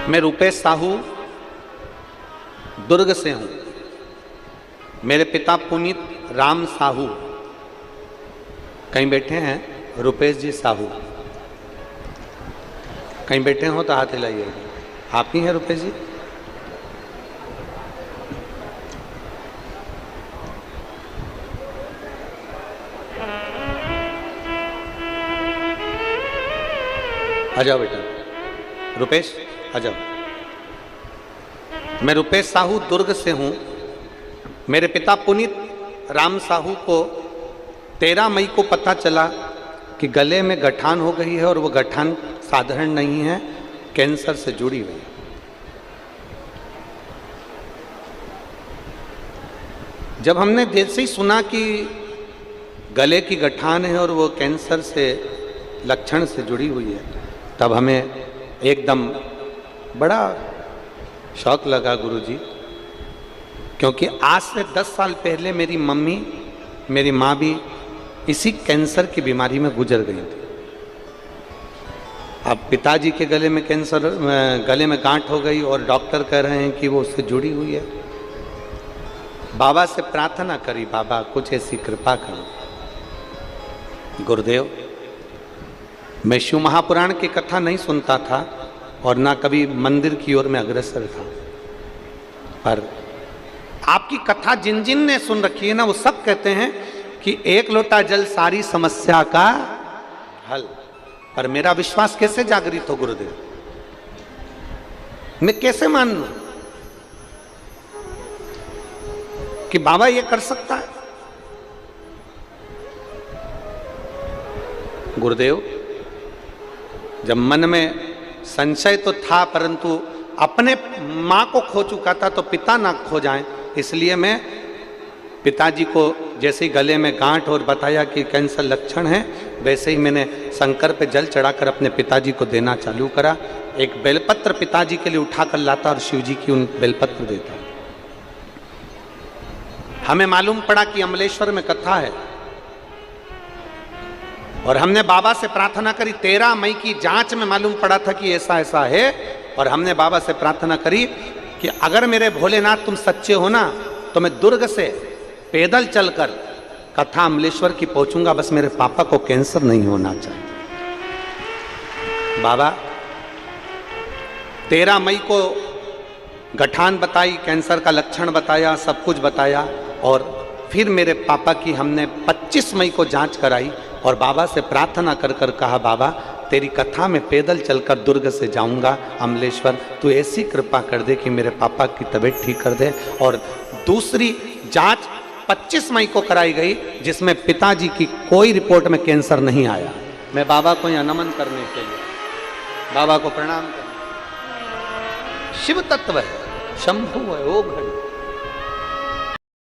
मैं रुपेश साहू दुर्ग से हूँ। मेरे पिता पुनीत राम साहू कहीं बैठे हैं, रुपेश जी साहू कहीं बैठे हो तो हाथ हिलाइए। आप ही हैं रुपेश जी? आ जाओ बेटा, रुपेश आ जाओ। मैं रुपेश साहू दुर्ग से हूँ। मेरे पिता पुनीत राम साहू को 13 मई को पता चला कि गले में गठान हो गई है और वो गठान साधारण नहीं है, कैंसर से जुड़ी हुई है। जब हमने जैसे ही सुना कि गले की गठान है और वो कैंसर से लक्षण से जुड़ी हुई है, तब हमें एकदम बड़ा शौक लगा गुरुजी, क्योंकि आज से 10 साल पहले मेरी मम्मी, मेरी माँ भी इसी कैंसर की बीमारी में गुजर गई थी। अब पिताजी के गले में कैंसर, गले में गांठ हो गई और डॉक्टर कह रहे हैं कि वो उससे जुड़ी हुई है। बाबा से प्रार्थना करी, बाबा कुछ ऐसी कृपा करो। गुरुदेव, मैं शिव महापुराण की कथा नहीं सुनता था और ना कभी मंदिर की ओर में अग्रसर था, पर आपकी कथा जिन जिन ने सुन रखी है ना, वो सब कहते हैं कि एक लोटा जल सारी समस्या का हल। पर मेरा विश्वास कैसे जागृत हो गुरुदेव? मैं कैसे मान लूं कि बाबा ये कर सकता है? गुरुदेव, जब मन में संशय तो था, परंतु अपने माँ को खो चुका था तो पिता ना खो जाएं, इसलिए मैं पिताजी को जैसे ही गले में गांठ और बताया कि कैंसर लक्षण है, वैसे ही मैंने शंकर पे जल चढ़ाकर अपने पिताजी को देना चालू करा। एक बेलपत्र पिताजी के लिए उठाकर लाता और शिव जी की उन बेलपत्र देता। हमें मालूम पड़ा कि अमलेश्वर में कथा है और हमने बाबा से प्रार्थना करी। 13 मई की जांच में मालूम पड़ा था कि ऐसा ऐसा है, और हमने बाबा से प्रार्थना करी कि अगर मेरे भोलेनाथ तुम सच्चे हो ना, तो मैं दुर्ग से पैदल चलकर कथा अमलेश्वर की पहुंचूंगा, बस मेरे पापा को कैंसर नहीं होना चाहिए। बाबा 13 मई को गठान बताई, कैंसर का लक्षण बताया, सब कुछ बताया, और फिर मेरे पापा की हमने 25 मई को जांच कराई और बाबा से प्रार्थना कर कर कहा, बाबा तेरी कथा में पैदल चलकर दुर्ग से जाऊंगा अमलेश्वर, तू ऐसी कृपा कर दे कि मेरे पापा की तबीयत ठीक कर दे। और दूसरी जांच 25 मई को कराई गई, जिसमें पिताजी की कोई रिपोर्ट में कैंसर नहीं आया। मैं बाबा को यहाँ नमन करने के लिए, बाबा को प्रणाम करने, शिव तत्व है, शंभु है, ओ घड़ी।